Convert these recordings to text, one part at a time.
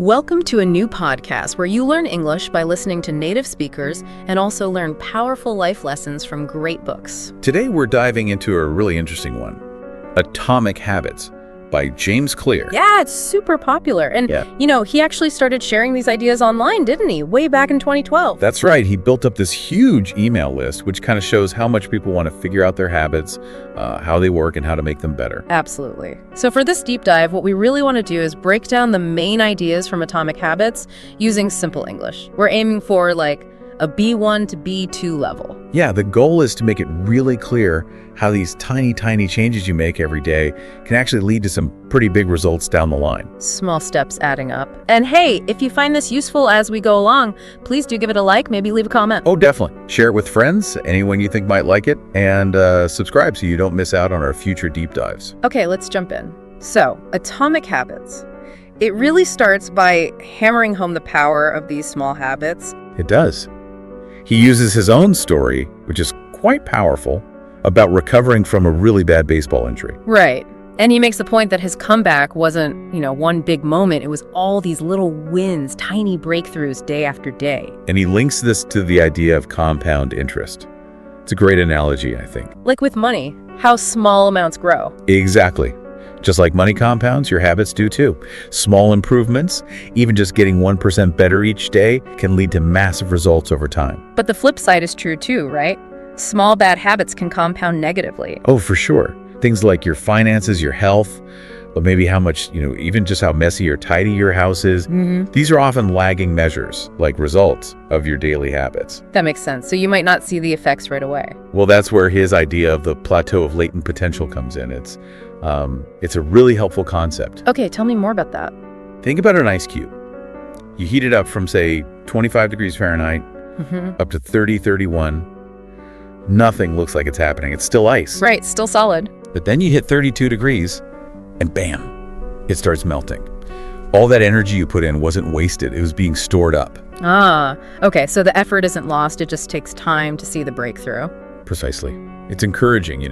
Welcome to a new podcast where you learn English by listening to native speakers and also learn powerful life lessons from great books. Today we're diving into a really interesting one, Atomic Habits by James Clear. Yeah, it's super popular. And, he actually started sharing these ideas online, didn't he? Way back in 2012. That's right. He built up this huge email list, which kind of shows how much people want to figure out their habits, how they work, and how to make them better. Absolutely. So for this deep dive, what we really want to do is break down the main ideas from Atomic Habits using simple English. We're aiming for a B1 to B2 level. Yeah, the goal is to make it really clear how these tiny changes you make every day can actually lead to some pretty big results down the line. Small steps adding up. And hey, if you find this useful as we go along, please do give it a like, maybe leave a comment. Oh, definitely. Share it with friends, anyone you think might like it, and subscribe so you don't miss out on our future deep dives. Okay, let's jump in. So, Atomic Habits. It really starts by hammering home the power of these small habits. It does. He uses his own story, which is quite powerful, about recovering from a really bad baseball injury. Right. And he makes the point that his comeback wasn't, one big moment. It was all these little wins, tiny breakthroughs day after day. And he links this to the idea of compound interest. It's a great analogy, I think. Like with money, how small amounts grow. Exactly. Just like money compounds, your habits do too. Small improvements, even just getting 1% better each day, can lead to massive results over time. But the flip side is true too, right? Small bad habits can compound negatively. Oh, for sure. Things like your finances, your health, but maybe how much, even just how messy or tidy your house is. These are often lagging measures, like results of your daily habits. That makes sense. So you might not see the effects right away. Well, that's where his idea of the plateau of latent potential comes in. It's a really helpful concept. Okay, tell me more about that. Think about an ice cube. You heat it up from, say, 25 degrees Fahrenheit up to 30, 31. Nothing looks like it's happening. It's still ice. Right, still solid. But then you hit 32 degrees and bam, it starts melting. All that energy you put in wasn't wasted. It was being stored up. Ah, okay, so the effort isn't lost. It just takes time to see the breakthrough. Precisely. It's encouraging,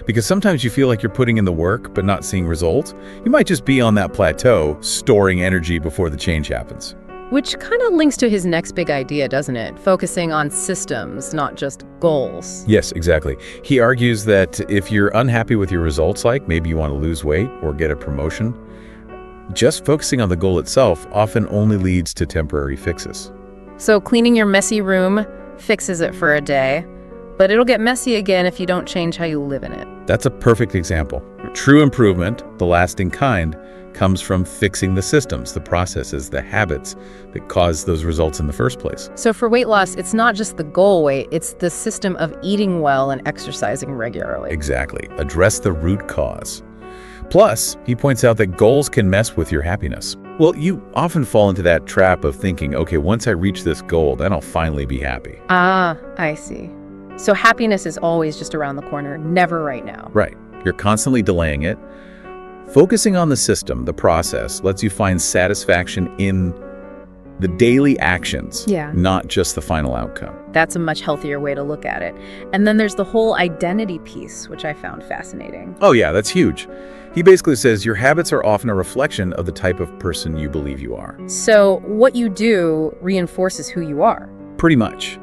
because sometimes you feel like you're putting in the work but not seeing results. You might just be on that plateau, storing energy before the change happens. Which kind of links to his next big idea, doesn't it? Focusing on systems, not just goals. Yes, exactly. He argues that if you're unhappy with your results, like maybe you want to lose weight or get a promotion, just focusing on the goal itself often only leads to temporary fixes. So cleaning your messy room fixes it for a day, but it'll get messy again if you don't change how you live in it. That's a perfect example. True improvement, the lasting kind, comes from fixing the systems, the processes, the habits that cause those results in the first place. So for weight loss, it's not just the goal weight, it's the system of eating well and exercising regularly. Exactly. Address the root cause. Plus, he points out that goals can mess with your happiness. Well, you often fall into that trap of thinking, okay, once I reach this goal, then I'll finally be happy. Ah, I see. So happiness is always just around the corner, never right now. Right. You're constantly delaying it. Focusing on the system, the process, lets you find satisfaction in the daily actions, not just the final outcome. That's a much healthier way to look at it. And then there's the whole identity piece, which I found fascinating. Oh yeah, that's huge. He basically says your habits are often a reflection of the type of person you believe you are. So what you do reinforces who you are. Pretty much.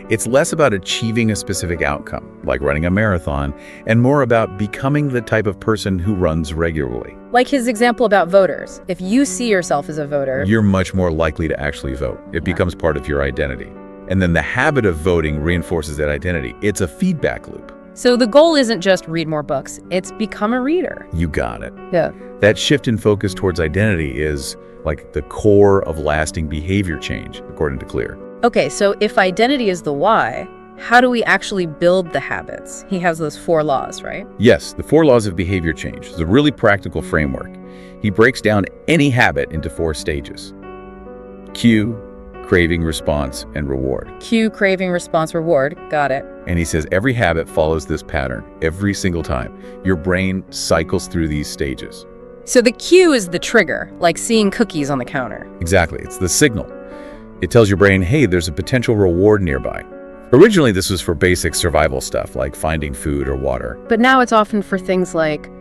It's less about achieving a specific outcome, like running a marathon, and more about becoming the type of person who runs regularly. Like his example about voters. If you see yourself as a voter, you're much more likely to actually vote. It becomes part of your identity. And then the habit of voting reinforces that identity. It's a feedback loop. So the goal isn't just read more books, it's become a reader. You got it. Yeah. That shift in focus towards identity is like the core of lasting behavior change, according to Clear. Okay, so if identity is the why, how do we actually build the habits? He has those 4 laws, right? Yes, the 4 laws of behavior change is a really practical framework. He breaks down any habit into 4 stages. Cue, craving, response, and reward. Cue, craving, response, reward. Got it. And he says every habit follows this pattern every single time. Your brain cycles through these stages. So the cue is the trigger, like seeing cookies on the counter. Exactly. It's the signal. It tells your brain, hey, there's a potential reward nearby. Originally, this was for basic survival stuff like finding food or water. But now it's often for things like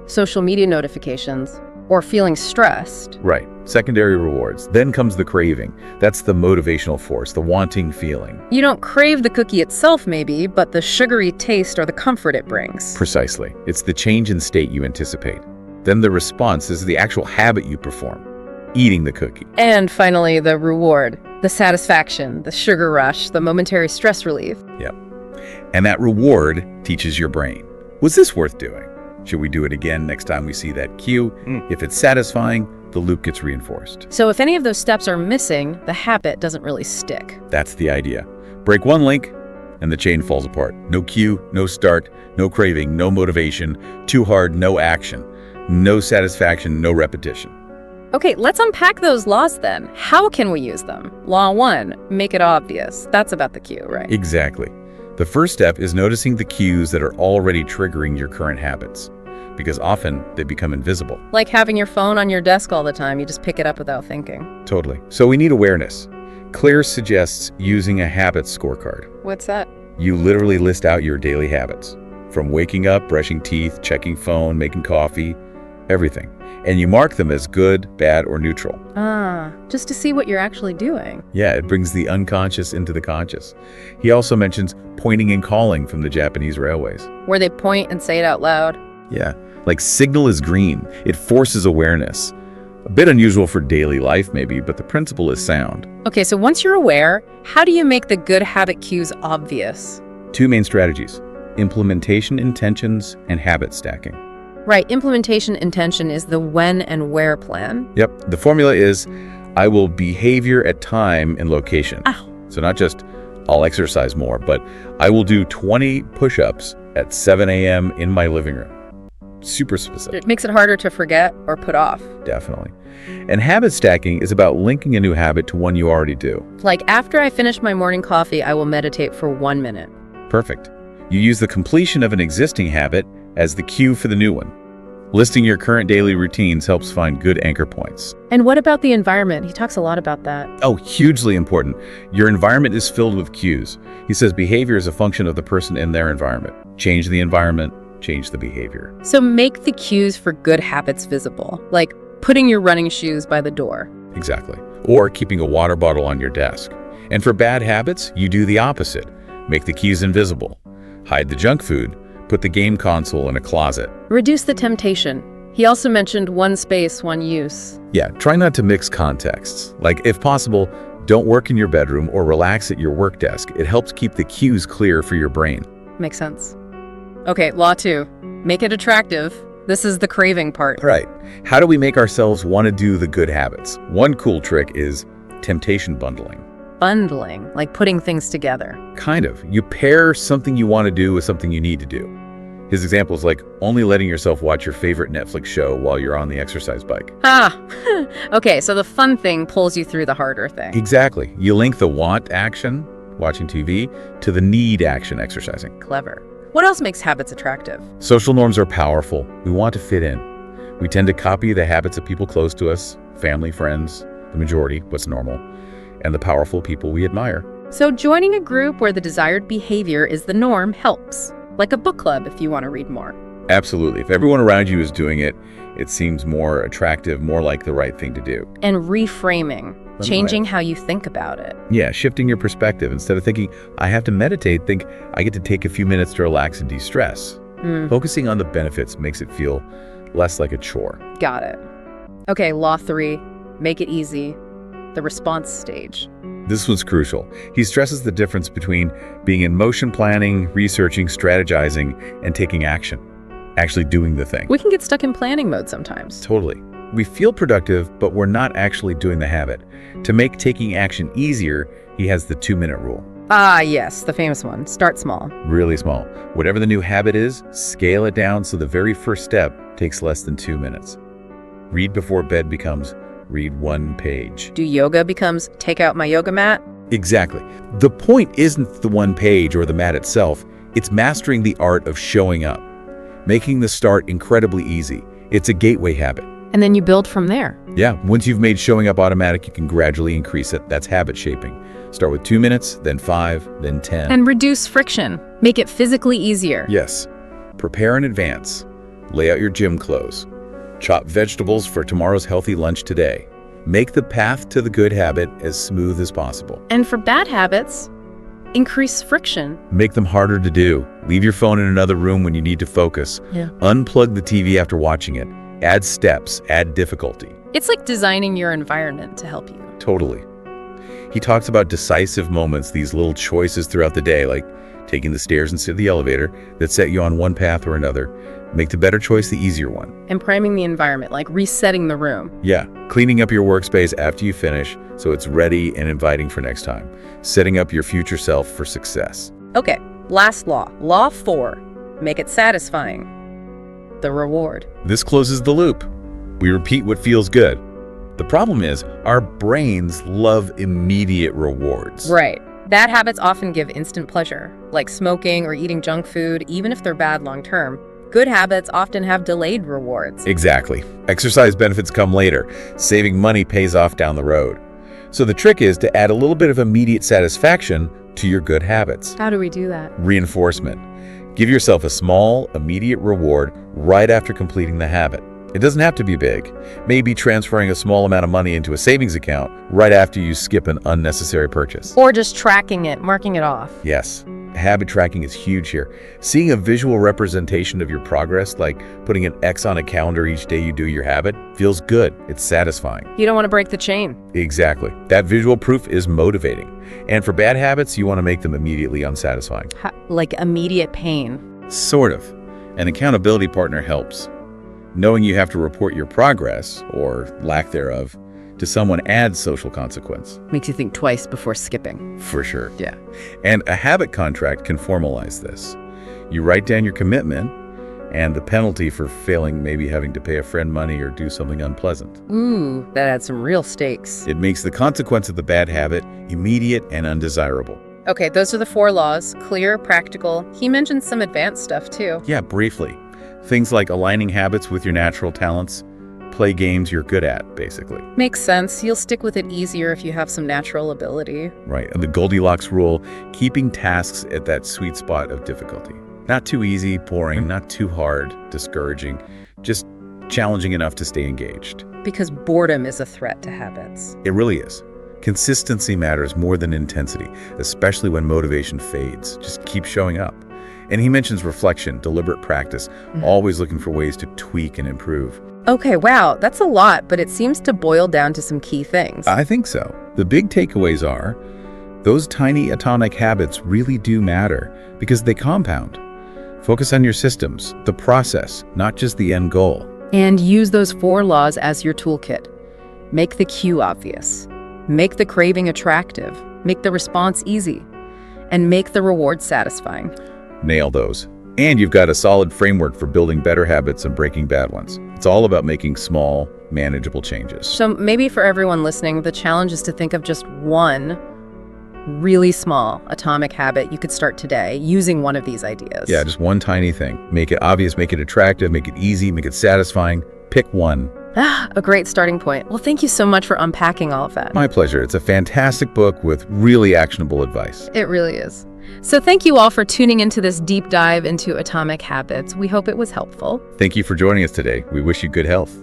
social media notifications, or feeling stressed. Right. Secondary rewards. Then comes the craving. That's the motivational force, the wanting feeling. You don't crave the cookie itself, maybe, but the sugary taste or the comfort it brings. Precisely. It's the change in state you anticipate. Then the response is the actual habit you perform, eating the cookie. And finally, the reward, the satisfaction, the sugar rush, the momentary stress relief. Yep. And that reward teaches your brain. Was this worth doing? Should we do it again next time we see that cue? If it's satisfying, the loop gets reinforced. So if any of those steps are missing, the habit doesn't really stick. That's the idea. Break one link, and the chain falls apart. No cue, no start, no craving, no motivation. Too hard, no action. No satisfaction, no repetition. Okay, let's unpack those laws then. How can we use them? Law 1, make it obvious. That's about the cue, right? Exactly. The first step is noticing the cues that are already triggering your current habits, because often they become invisible. Like having your phone on your desk all the time, you just pick it up without thinking. Totally. So we need awareness. Claire suggests using a habits scorecard. What's that? You literally list out your daily habits, from waking up, brushing teeth, checking phone, making coffee, everything. And you mark them as good, bad, or neutral. Just to see what you're actually doing. Yeah, it brings the unconscious into the conscious. He also mentions pointing and calling from the Japanese railways. Where they point and say it out loud. Yeah, like signal is green. It forces awareness. A bit unusual for daily life maybe, but the principle is sound. Okay, so once you're aware, how do you make the good habit cues obvious? Two main strategies: implementation intentions and habit stacking. Right, implementation intention is the when and where plan. Yep, the formula is I will behavior at time and location. So not just I'll exercise more, but I will do 20 push-ups at 7 a.m. in my living room. Super specific. It makes it harder to forget or put off. Definitely. And habit stacking is about linking a new habit to one you already do. Like after I finish my morning coffee, I will meditate for 1 minute. Perfect. You use the completion of an existing habit as the cue for the new one. Listing your current daily routines helps find good anchor points. And what about the environment? He talks a lot about that. Oh, hugely important. Your environment is filled with cues. He says behavior is a function of the person in their environment. Change the environment, change the behavior. So make the cues for good habits visible, like putting your running shoes by the door. Exactly. Or keeping a water bottle on your desk. And for bad habits, you do the opposite. Make the cues invisible. Hide the junk food. Put the game console in a closet. Reduce the temptation. He also mentioned one space, one use. Yeah, try not to mix contexts. Like, if possible, don't work in your bedroom or relax at your work desk. It helps keep the cues clear for your brain. Makes sense. Okay, law 2. Make it attractive. This is the craving part. Right. How do we make ourselves want to do the good habits? One cool trick is temptation bundling. Bundling, like putting things together. Kind of. You pair something you want to do with something you need to do. His example is like only letting yourself watch your favorite Netflix show while you're on the exercise bike. Okay, so the fun thing pulls you through the harder thing. Exactly. You link the want action, watching TV, to the need action, exercising. Clever. What else makes habits attractive? Social norms are powerful. We want to fit in. We tend to copy the habits of people close to us, family, friends, the majority, what's normal, and the powerful people we admire. So joining a group where the desired behavior is the norm helps. Like a book club if you want to read more. Absolutely. If everyone around you is doing it, it seems more attractive, more like the right thing to do. And reframing, changing how you think about it. Yeah, shifting your perspective. Instead of thinking, I have to meditate, think, I get to take a few minutes to relax and de-stress. Focusing on the benefits makes it feel less like a chore. Got it. Okay, law 3, make it easy. The response stage. This one's crucial. He stresses the difference between being in motion planning, researching, strategizing, and taking action. Actually doing the thing. We can get stuck in planning mode sometimes. Totally. We feel productive, but we're not actually doing the habit. To make taking action easier, he has the 2-minute rule. Ah, yes, the famous one. Start small. Really small. Whatever the new habit is, scale it down so the very first step takes less than 2 minutes. Read before bed becomes read 1 page. Do yoga becomes take out my yoga mat? Exactly. The point isn't the 1 page or the mat itself. It's mastering the art of showing up, making the start incredibly easy. It's a gateway habit. And then you build from there. Yeah, once you've made showing up automatic, you can gradually increase it. That's habit shaping. Start with 2 minutes, then 5, then 10. And reduce friction. Make it physically easier. Yes. Prepare in advance. Lay out your gym clothes. Chop vegetables for tomorrow's healthy lunch today. Make the path to the good habit as smooth as possible. And for bad habits, increase friction. Make them harder to do. Leave your phone in another room when you need to focus. Yeah. Unplug the TV after watching it. Add steps, add difficulty. It's like designing your environment to help you. Totally. He talks about decisive moments, these little choices throughout the day, like taking the stairs instead of the elevator, that set you on one path or another. Make the better choice the easier one. And priming the environment, like resetting the room. Yeah, cleaning up your workspace after you finish so it's ready and inviting for next time. Setting up your future self for success. Okay, last law. Law 4. Make it satisfying. The reward. This closes the loop. We repeat what feels good. The problem is, our brains love immediate rewards. Right. Bad habits often give instant pleasure, like smoking or eating junk food, even if they're bad long term. Good habits often have delayed rewards. Exactly. Exercise benefits come later. Saving money pays off down the road. So the trick is to add a little bit of immediate satisfaction to your good habits. How do we do that? Reinforcement. Give yourself a small, immediate reward right after completing the habit. It doesn't have to be big. Maybe transferring a small amount of money into a savings account right after you skip an unnecessary purchase. Or just tracking it, marking it off. Yes. Habit tracking is huge here. Seeing a visual representation of your progress, like putting an X on a calendar each day you do your habit, feels good. It's satisfying. You don't want to break the chain. Exactly. That visual proof is motivating. And for bad habits, you want to make them immediately unsatisfying. Like immediate pain. Sort of. An accountability partner helps. Knowing you have to report your progress, or lack thereof, to someone adds social consequence. Makes you think twice before skipping. For sure. Yeah. And a habit contract can formalize this. You write down your commitment and the penalty for failing, maybe having to pay a friend money or do something unpleasant. Ooh, that adds some real stakes. It makes the consequence of the bad habit immediate and undesirable. Okay, those are the 4 laws. Clear, practical. He mentioned some advanced stuff too. Yeah, briefly. Things like aligning habits with your natural talents. Play games you're good at, basically. Makes sense. You'll stick with it easier if you have some natural ability. Right. And the Goldilocks rule, keeping tasks at that sweet spot of difficulty. Not too easy, boring, not too hard, discouraging, just challenging enough to stay engaged. Because boredom is a threat to habits. It really is. Consistency matters more than intensity, especially when motivation fades. Just keep showing up. And he mentions reflection, deliberate practice, always looking for ways to tweak and improve. Okay, wow, that's a lot, but it seems to boil down to some key things. I think so. The big takeaways are, those tiny atomic habits really do matter because they compound. Focus on your systems, the process, not just the end goal. And use those 4 laws as your toolkit. Make the cue obvious. Make the craving attractive. Make the response easy. And make the reward satisfying. Nail those. And you've got a solid framework for building better habits and breaking bad ones. It's all about making small, manageable changes. So maybe for everyone listening, the challenge is to think of just one really small atomic habit you could start today using one of these ideas. Yeah, just one tiny thing. Make it obvious, make it attractive, make it easy, make it satisfying. Pick one. A great starting point. Well, thank you so much for unpacking all of that. My pleasure. It's a fantastic book with really actionable advice. It really is. So thank you all for tuning into this deep dive into atomic habits. We hope it was helpful. Thank you for joining us today. We wish you good health.